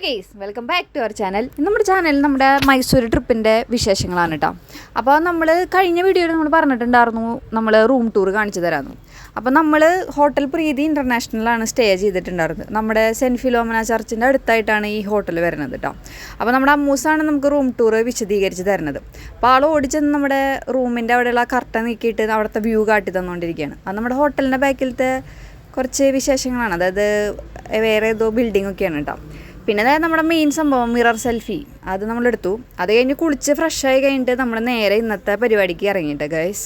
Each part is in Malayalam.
Guys welcome back to our channel. നമ്മുടെ ചാനലിൽ നമ്മുടെ മൈസൂർ ട്രിപ്പിൻ്റെ വിശേഷങ്ങളാണ് കേട്ടോ. അപ്പോൾ നമ്മൾ കഴിഞ്ഞ വീഡിയോയിൽ നമ്മൾ പറഞ്ഞിട്ടുണ്ടായിരുന്നു നമ്മൾ റൂം ടൂർ കാണിച്ചു തരാമെന്ന്. അപ്പോൾ നമ്മൾ ഹോട്ടൽ പ്രീതി ഇൻ്റർനാഷണലാണ് സ്റ്റേ ചെയ്തിട്ടുണ്ടായിരുന്നത്. നമ്മുടെ സെൻറ്റ് ഫിലോമിന ചർച്ചിൻ്റെ അടുത്തായിട്ടാണ് ഈ ഹോട്ടൽ വരുന്നത് കേട്ടോ. അപ്പോൾ നമ്മുടെ അമ്മൂസാണ് നമുക്ക് റൂം ടൂർ വിശദീകരിച്ച് തരുന്നത്. അപ്പോൾ ആൾ ഓടിച്ചെന്ന് നമ്മുടെ റൂമിൻ്റെ അവിടെയുള്ള കർട്ടൻ നീക്കിയിട്ട് അവിടുത്തെ വ്യൂ കാട്ടി തന്നുകൊണ്ടിരിക്കുകയാണ്. അത് നമ്മുടെ ഹോട്ടലിൻ്റെ ബാക്കിലത്തെ കുറച്ച് വിശേഷങ്ങളാണ്, അതായത് വേറെ ഏതോ ബിൽഡിംഗ് ഒക്കെയാണ് കേട്ടോ. പിന്നെ അതായത് നമ്മുടെ മെയിൻ സംഭവം മിറർ സെൽഫി അത് നമ്മളെടുത്തു. അത് കഴിഞ്ഞ് കുളിച്ച് ഫ്രഷായി കഴിഞ്ഞിട്ട് നമ്മൾ നേരെ ഇന്നത്തെ പരിപാടിക്ക് ഇറങ്ങിയിട്ട് ഗൈസ്.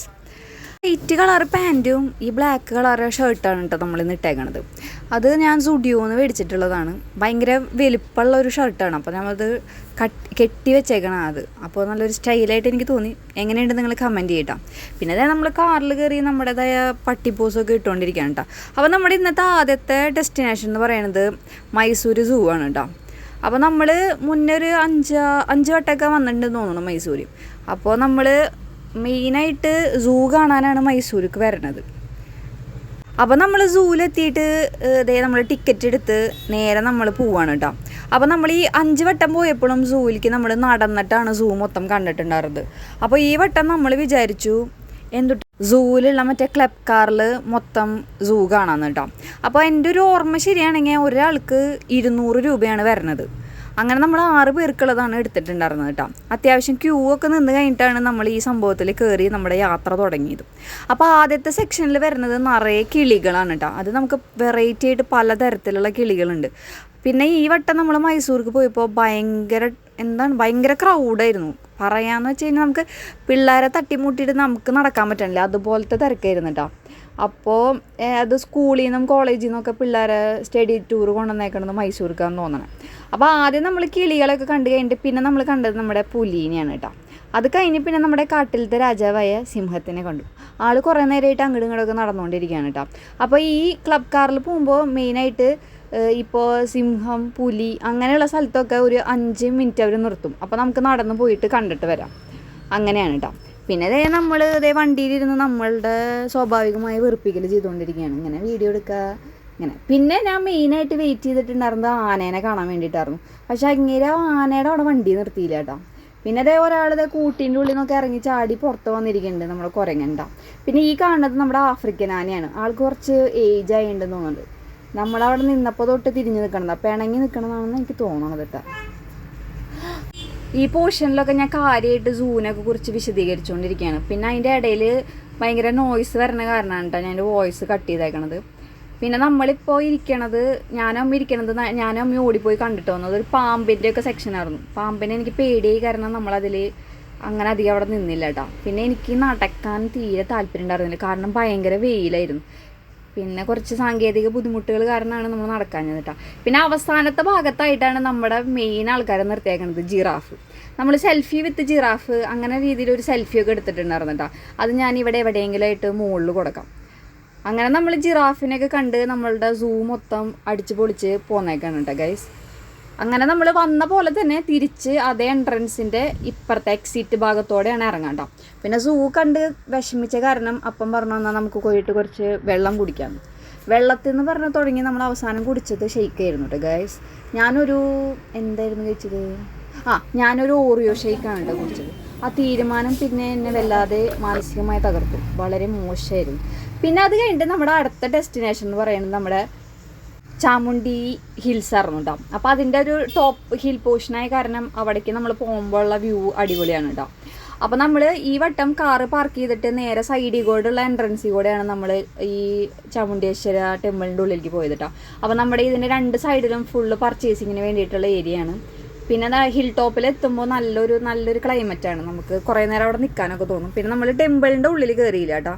വൈറ്റ് കളർ പാൻറ്റും ഈ ബ്ലാക്ക് കളർ ഷർട്ടാണ് കേട്ടോ നമ്മളിന്ന് ഇട്ടേക്കണത്. അത് ഞാൻ സുഡിയോന്ന് മേടിച്ചിട്ടുള്ളതാണ്. ഭയങ്കര വലിപ്പമുള്ള ഒരു ഷർട്ടാണ്. അപ്പോൾ നമ്മളത് കെട്ടി വെച്ചേക്കണം അത്. അപ്പോൾ നല്ലൊരു സ്റ്റൈലായിട്ട് എനിക്ക് തോന്നി. എങ്ങനെയുണ്ട് നിങ്ങൾ കമൻറ്റ് ചെയ്യട്ടോ. പിന്നെ അതായത് നമ്മൾ കാറിൽ കയറി നമ്മുടേതായ പട്ടിപ്പോസൊക്കെ ഇട്ടുകൊണ്ടിരിക്കുകയാണ് കേട്ടോ. അപ്പോൾ നമ്മുടെ ഇന്നത്തെ ആദ്യത്തെ ഡെസ്റ്റിനേഷൻ എന്ന് പറയുന്നത് മൈസൂർ സൂ ആണ് കേട്ടോ. അപ്പോൾ നമ്മൾ മുന്നേ ഒരു അഞ്ച് വട്ടമൊക്കെ വന്നിട്ടുണ്ടെന്ന് തോന്നുന്നു മൈസൂർ. അപ്പോൾ നമ്മൾ മെയിനായിട്ട് സൂ കാണാനാണ് മൈസൂർക്ക് വരണത്. അപ്പോൾ നമ്മൾ സൂവിലെത്തിയിട്ട് നമ്മൾ ടിക്കറ്റ് എടുത്ത് നേരെ നമ്മൾ പോവാണ് കേട്ടോ. അപ്പോൾ നമ്മൾ ഈ 5 വട്ടം പോയപ്പോഴും സൂവിലേക്ക് നമ്മൾ നടന്നിട്ടാണ് സൂ മൊത്തം കണ്ടിട്ടുണ്ടായിരുന്നത്. അപ്പോൾ ഈ വട്ടം നമ്മൾ വിചാരിച്ചു സൂവിലുള്ള മറ്റേ ക്ലബ് കാറിൽ മൊത്തം സൂ കാണാമെന്ന് കേട്ടോ. അപ്പോൾ എൻ്റെ ഒരു ഓർമ്മ ശരിയാണെങ്കിൽ ഒരാൾക്ക് 200 രൂപയാണ് വരുന്നത്. അങ്ങനെ നമ്മൾ 6 പേർക്കുള്ളതാണ് എടുത്തിട്ടുണ്ടായിരുന്നത് കേട്ടോ. അത്യാവശ്യം ക്യൂ ഒക്കെ നിന്ന് കഴിഞ്ഞിട്ടാണ് നമ്മൾ ഈ സംഭവത്തിൽ കയറി നമ്മുടെ യാത്ര തുടങ്ങിയത്. അപ്പോൾ ആദ്യത്തെ സെക്ഷനിൽ വരുന്നത് നിറയെ കിളികളാണ് കേട്ടോ. അത് നമുക്ക് വെറൈറ്റി ആയിട്ട് പലതരത്തിലുള്ള കിളികളുണ്ട്. പിന്നെ ഈ വട്ടം നമ്മൾ മൈസൂർക്ക് പോയപ്പോൾ ഭയങ്കര ക്രൗഡായിരുന്നു. പറയാമെന്ന് വെച്ച് കഴിഞ്ഞാൽ നമുക്ക് പിള്ളേരെ തട്ടിമുട്ടിയിട്ട് നമുക്ക് നടക്കാൻ പറ്റണില്ല, അതുപോലത്തെ തിരക്കായിരുന്നു കേട്ടോ. അപ്പോൾ അത് സ്കൂളിൽ നിന്നും കോളേജിൽ നിന്നൊക്കെ പിള്ളേരെ സ്റ്റഡി ടൂർ കൊണ്ടുവന്നേക്കണത് മൈസൂർക്കാന്ന് തോന്നണം. അപ്പോൾ ആദ്യം നമ്മൾ കിളികളൊക്കെ കണ്ടു കഴിഞ്ഞിട്ട് പിന്നെ നമ്മൾ കണ്ടത് നമ്മുടെ പുലീനെയാണ് കേട്ടോ. അത് കഴിഞ്ഞ് പിന്നെ നമ്മുടെ കാട്ടിലത്തെ രാജാവായ സിംഹത്തിനെ കണ്ടു. ആൾ കുറേ നേരമായിട്ട് അങ്ങോട്ടും ഇങ്ങോട്ടൊക്കെ നടന്നുകൊണ്ടിരിക്കുകയാണ് കേട്ടോ. അപ്പോൾ ഈ ക്ലബ് കാറിൽ പോകുമ്പോൾ മെയിനായിട്ട് ഇപ്പോൾ സിംഹം, പുലി അങ്ങനെയുള്ള സ്ഥലത്തൊക്കെ ഒരു 5 മിനിറ്റ് അവർ നിർത്തും. അപ്പോൾ നമുക്ക് നടന്ന് പോയിട്ട് കണ്ടിട്ട് വരാം. അങ്ങനെയാണ് കേട്ടോ. പിന്നെ നമ്മൾ വണ്ടിയിലിരുന്ന് നമ്മളുടെ സ്വാഭാവികമായ വെറുപ്പിക്കൽ ചെയ്തുകൊണ്ടിരിക്കുകയാണ്. ഇങ്ങനെ വീഡിയോ എടുക്കുക ഇങ്ങനെ. പിന്നെ ഞാൻ മെയിനായിട്ട് വെയിറ്റ് ചെയ്തിട്ടുണ്ടായിരുന്നത് ആനേനെ കാണാൻ വേണ്ടിയിട്ടായിരുന്നു. പക്ഷേ അങ്ങനെ ആനയുടെ അവിടെ വണ്ടി നിർത്തിയില്ല കേട്ടോ. പിന്നെ ഒരാളത് കൂട്ടീൻ്റെ ഉള്ളിൽ നിന്നൊക്കെ ഇറങ്ങി ചാടി പുറത്ത് വന്നിരിക്കുന്നുണ്ട് നമ്മൾ കുരങ്ങണ്ട. പിന്നെ ഈ കാണുന്നത് നമ്മുടെ ആഫ്രിക്കൻ ആനയാണ്. ആൾക്ക് കുറച്ച് ഏജ് ആയിട്ടുണ്ടെന്ന് തോന്നുന്നുണ്ട്. നമ്മളവിടെ നിന്നപ്പോൾ തൊട്ട് തിരിഞ്ഞ് നിൽക്കണത്, പിണങ്ങി നിൽക്കണതാണെന്ന് എനിക്ക് തോന്നണത് കേട്ടോ. ഈ പോർഷനിലൊക്കെ ഞാൻ കാര്യമായിട്ട് സൂവിനൊക്കെ കുറിച്ച് വിശദീകരിച്ചുകൊണ്ടിരിക്കുകയാണ്. പിന്നെ അതിൻ്റെ ഇടയിൽ ഭയങ്കര നോയ്സ് വരുന്ന കാരണമാണ് കേട്ടോ ഞാൻ എൻ്റെ വോയിസ് കട്ട് ചെയ്തേക്കണത്. പിന്നെ നമ്മളിപ്പോൾ ഞാനും അമ്മ ഓടിപ്പോയി കണ്ടിട്ട് വന്നത് ഒരു പാമ്പിൻ്റെയൊക്കെ സെക്ഷനായിരുന്നു. പാമ്പിനെ എനിക്ക് പേടിയായി കാരണം നമ്മളതിൽ അങ്ങനെ അധികം അവിടെ നിന്നില്ല കേട്ടോ. പിന്നെ എനിക്ക് നടക്കാൻ തീരെ താല്പര്യം ഉണ്ടായിരുന്നില്ല, കാരണം ഭയങ്കര വെയിലായിരുന്നു. പിന്നെ കുറച്ച് സാങ്കേതിക ബുദ്ധിമുട്ടുകൾ കാരണമാണ് നമ്മൾ നടക്കാഞ്ഞത് കേട്ടോ. പിന്നെ അവസാനത്തെ ഭാഗത്തായിട്ടാണ് നമ്മുടെ മെയിൻ ആൾക്കാരെ നിർത്തിയേക്കുന്നത് ജിറാഫ്. നമ്മൾ സെൽഫി വിത്ത് ജിറാഫ് അങ്ങനെ രീതിയിൽ ഒരു സെൽഫിയൊക്കെ എടുത്തിട്ടുണ്ടായിരുന്നു കേട്ടോ. അത് ഞാൻ ഇവിടെ എവിടെയെങ്കിലും ആയിട്ട് മുകളിൽ കൊടുക്കാം. അങ്ങനെ നമ്മൾ ജിറാഫിനെയൊക്കെ കണ്ട് നമ്മളുടെ സൂ മൊത്തം അടിച്ച് പൊളിച്ച് പോന്നേക്കാണ് കേട്ടോ ഗൈസ്. അങ്ങനെ നമ്മൾ വന്ന പോലെ തന്നെ തിരിച്ച് അതേ എൻട്രൻസിൻ്റെ ഇപ്പുറത്തെ എക്സിറ്റ് ഭാഗത്തോടെയാണ് ഇറങ്ങാം കേട്ടോ. പിന്നെ സൂ കണ്ട് വിഷമിച്ച കാരണം അപ്പം പറഞ്ഞു വന്നാൽ നമുക്ക് പോയിട്ട് കുറച്ച് വെള്ളം കുടിക്കാം. വെള്ളത്തിൽ നിന്ന് പറഞ്ഞ് തുടങ്ങി നമ്മൾ അവസാനം കുടിച്ചത് ഷെയ്ക്കായിരുന്നു കേട്ടോ ഗൈസ്. എന്തായിരുന്നു കഴിച്ചത്? ഞാനൊരു ഓറിയോ ഷെയ്ക്കാണ് കേട്ടോ കുടിച്ചത്. ആ തീരുമാനം പിന്നെ എന്നെ വല്ലാതെ മാനസികമായി തകർത്തു. വളരെ മോശമായിരുന്നു. പിന്നെ അത് കഴിഞ്ഞിട്ട് നമ്മുടെ അടുത്ത ഡെസ്റ്റിനേഷൻ എന്ന് പറയുന്നത് നമ്മുടെ ചാമുണ്ഡി ഹിൽസ് ആയിരുന്നു കേട്ടോ. അപ്പോൾ അതിൻ്റെ ഒരു ടോപ്പ് ഹിൽ പോർഷനായ കാരണം അവിടേക്ക് നമ്മൾ പോകുമ്പോഴുള്ള വ്യൂ അടിപൊളിയാണ് കേട്ടോ. അപ്പോൾ നമ്മൾ ഈ വട്ടം കാറ് പാർക്ക് ചെയ്തിട്ട് നേരെ സൈഡിൽ കൂടെയുള്ള എൻട്രൻസിൽ കൂടെയാണ് നമ്മൾ ഈ ചാമുണ്ടേശ്വര ടെമ്പിളിൻ്റെ ഉള്ളിലേക്ക് പോയത് കേട്ടോ. അപ്പോൾ നമ്മുടെ ഇതിൻ്റെ 2 സൈഡിലും ഫുള്ള് പർച്ചേസിങ്ങിന് വേണ്ടിയിട്ടുള്ള ഏരിയയാണ്. പിന്നെ ഹിൽ ടോപ്പിൽ എത്തുമ്പോൾ നല്ലൊരു ക്ലൈമറ്റാണ്. നമുക്ക് കുറേ നേരം അവിടെ നിൽക്കാനൊക്കെ തോന്നും. പിന്നെ നമ്മൾ ടെമ്പിളിൻ്റെ ഉള്ളിൽ കയറിയില്ല കേട്ടോ.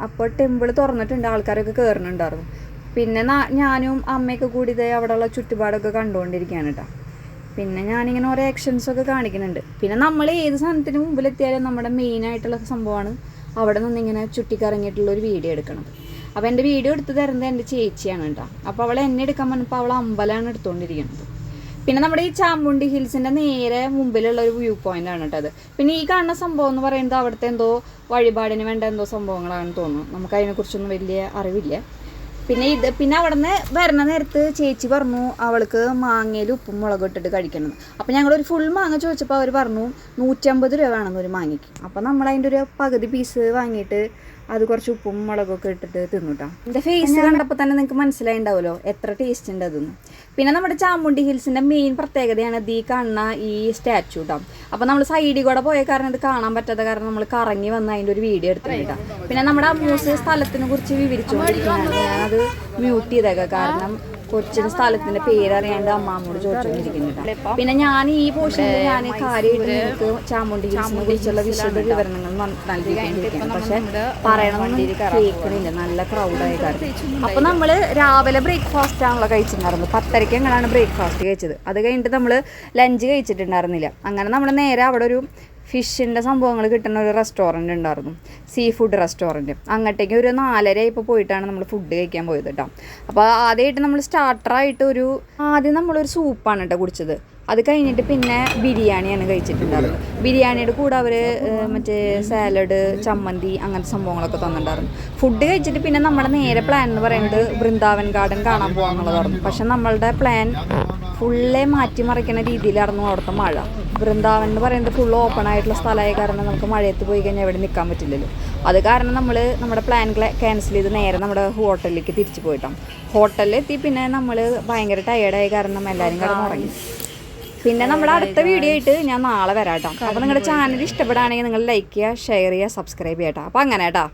അപ്പോൾ ടെമ്പിൾ തുറന്നിട്ടുണ്ട്, ആൾക്കാരൊക്കെ കയറുന്നുണ്ടായിരുന്നു. പിന്നെ ഞാനും അമ്മയൊക്കെ കൂടി അവിടെയുള്ള ചുറ്റുപാടൊക്കെ കണ്ടുകൊണ്ടിരിക്കുകയാണ് കേട്ടോ. പിന്നെ ഞാനിങ്ങനെ ഓരോ ആക്ഷൻസൊക്കെ കാണിക്കുന്നുണ്ട്. പിന്നെ നമ്മൾ ഏത് സാധനത്തിന് മുമ്പിലെത്തിയാലും നമ്മുടെ മെയിനായിട്ടുള്ള സംഭവമാണ് അവിടെ നിന്നിങ്ങനെ ചുറ്റിക്കറങ്ങിയിട്ടുള്ളൊരു വീഡിയോ എടുക്കണത്. അപ്പോൾ എൻ്റെ വീഡിയോ എടുത്ത് തരുന്നത് എൻ്റെ ചേച്ചിയാണ് കേട്ടോ. അപ്പോൾ അവൾ എന്നെ എടുക്കാൻ പറഞ്ഞപ്പോൾ അവൾ അമ്പലമാണ് എടുത്തുകൊണ്ടിരിക്കുന്നത്. പിന്നെ നമ്മുടെ ഈ ചാമുണ്ഡി ഹിൽസിൻ്റെ നേരെ മുമ്പിലുള്ള ഒരു വ്യൂ പോയിൻ്റ് ആണ് കേട്ടോ അത്. പിന്നെ ഈ കാണുന്ന സംഭവം എന്ന് പറയുന്നത് അവിടുത്തെ എന്തോ വഴിപാടിന് വേണ്ട എന്തോ സംഭവങ്ങളാണെന്ന് തോന്നുന്നു. നമുക്ക് അതിനെക്കുറിച്ചൊന്നും വലിയ അറിവില്ല. പിന്നെ അവിടെ നിന്ന് വരണ നേരത്ത് ചേച്ചി പറഞ്ഞു അവൾക്ക് മാങ്ങയിൽ ഉപ്പും മുളകും ഇട്ടിട്ട് കഴിക്കണം. അപ്പോൾ ഞങ്ങളൊരു ഫുൾ മാങ്ങ ചോദിച്ചപ്പോൾ അവർ പറഞ്ഞു 150 രൂപ വേണമെന്ന് ഒരു മാങ്ങയ്ക്ക്. അപ്പോൾ നമ്മൾ അതിൻ്റെ ഒരു പകുതി പീസ് വാങ്ങിയിട്ട് അത് കുറച്ച് ഉപ്പും മുളകൊക്കെ ഇട്ടിട്ട് തിന്നുട്ടാ. എൻ്റെ ഫേസ് കണ്ടപ്പോൾ തന്നെ നിങ്ങൾക്ക് മനസ്സിലായിണ്ടാവുമല്ലോ എത്ര ടേസ്റ്റ് ഉണ്ട് അതൊന്നും. പിന്നെ നമ്മുടെ ചാമുണ്ഡി ഹിൽസിൻ്റെ മെയിൻ പ്രത്യേകതയാണ് ഈ കാണുന്ന ഈ സ്റ്റാച്ചു കേട്ടോ. അപ്പോൾ നമ്മൾ സൈഡിൽ കൂടെ പോയ കാരണം ഇത് കാണാൻ പറ്റാത്ത കാരണം നമ്മൾ കറങ്ങി വന്ന് അതിൻ്റെ ഒരു വീഡിയോ എടുത്തിട്ടുണ്ട്. പിന്നെ നമ്മുടെ അമ്മൂസ് സ്ഥലത്തിനെ കുറിച്ച് വിവരിച്ചുകൊണ്ടിരിക്കുന്നതാണ്. ഞാനത് മ്യൂട്ട് ചെയ്തേക്കാം കാരണം കൊച്ചിന് സ്ഥലത്തിൻ്റെ പേരറിയാണ്ട് അമ്മാമ്മോട് ചോദിച്ചുകൊണ്ടിരിക്കുന്നുണ്ട്. പിന്നെ ഞാൻ ഈ പോർഷനിൽ ഞാൻ കാര്യമായിട്ട് നിങ്ങൾക്ക് ചാമുണ്ഡി ഹിൽസിനെ കുറിച്ചുള്ള വിശദ വിവരണങ്ങൾ നൽകിക്കൊണ്ടിരിക്കുകയാണ്. പക്ഷെ പറയണമെന്ന് കേൾക്കണില്ല, നല്ല ക്രൗഡായ കാരണം. അപ്പോൾ നമ്മൾ രാവിലെ ബ്രേക്ക്ഫാസ്റ്റ് ആണല്ലോ കഴിച്ചിട്ടുണ്ടായിരുന്നത്. 10:30 എങ്ങനെയാണ് ബ്രേക്ക്ഫാസ്റ്റ് കഴിച്ചത്. അത് കഴിഞ്ഞിട്ട് നമ്മൾ ലഞ്ച് കഴിച്ചിട്ടുണ്ടായിരുന്നില്ല. അങ്ങനെ നമ്മൾ നേരെ അവിടെ ഒരു ഫിഷിൻ്റെ സംഭവങ്ങൾ കിട്ടുന്ന ഒരു റെസ്റ്റോറൻറ്റ് ഉണ്ടായിരുന്നു, സീ ഫുഡ് റെസ്റ്റോറൻറ്റ്. അങ്ങോട്ടേക്ക് ഒരു 4:30 ഇപ്പോൾ പോയിട്ടാണ് നമ്മൾ ഫുഡ് കഴിക്കാൻ പോയത് കേട്ടോ. അപ്പോൾ ആദ്യമായിട്ട് നമ്മൾ സ്റ്റാർട്ടറായിട്ട് ആദ്യം നമ്മളൊരു സൂപ്പാണ് കേട്ടോ കുടിച്ചത്. അത് കഴിഞ്ഞിട്ട് പിന്നെ ബിരിയാണിയാണ് കഴിച്ചിട്ടുണ്ടായിരുന്നത്. ബിരിയാണിയുടെ കൂടെ അവർ മറ്റേ സാലഡ്, ചമ്മന്തി അങ്ങനത്തെ സംഭവങ്ങളൊക്കെ തന്നിട്ടുണ്ടായിരുന്നു. ഫുഡ് കഴിച്ചിട്ട് പിന്നെ നമ്മുടെ നേരെ പ്ലാൻ എന്ന് പറയുന്നത് വൃന്ദാവൻ ഗാർഡൻ കാണാൻ പോകാമെന്നുള്ളതായിരുന്നു. പക്ഷെ നമ്മളുടെ പ്ലാൻ ഫുള്ളേ മാറ്റിമറിക്കുന്ന രീതിയിലായിരുന്നു അവിടുത്തെ മഴ. വൃന്ദാവൻ എന്ന് പറയുന്നത് ഫുൾ ഓപ്പൺ ആയിട്ടുള്ള സ്ഥലമായ കാരണം നമുക്ക് മഴയത്ത് പോയി കഴിഞ്ഞാൽ എവിടെ നിൽക്കാൻ പറ്റില്ലല്ലോ. അത് കാരണം നമ്മൾ നമ്മുടെ പ്ലാൻ ക്യാൻസൽ ചെയ്ത് നേരെ നമ്മുടെ ഹോട്ടലിലേക്ക് തിരിച്ചു പോയിട്ടാണ്. ഹോട്ടലിലെത്തി പിന്നെ നമ്മൾ ഭയങ്കര ടയേർഡായ കാരണം എല്ലാവരും കിടന്ന് ഉറങ്ങി. പിന്നെ നമ്മുടെ അടുത്ത വീഡിയോ ആയിട്ട് ഞാൻ നാളെ വരാം കേട്ടോ. അപ്പോൾ നിങ്ങളുടെ ചാനൽ ഇഷ്ടപ്പെടുകയാണെങ്കിൽ നിങ്ങൾ ലൈക്ക് ചെയ്യുക, ഷെയർ ചെയ്യുക, സബ്സ്ക്രൈബ് ചെയ്യാം കേട്ടോ. അപ്പോൾ അങ്ങനെ കേട്ടോ.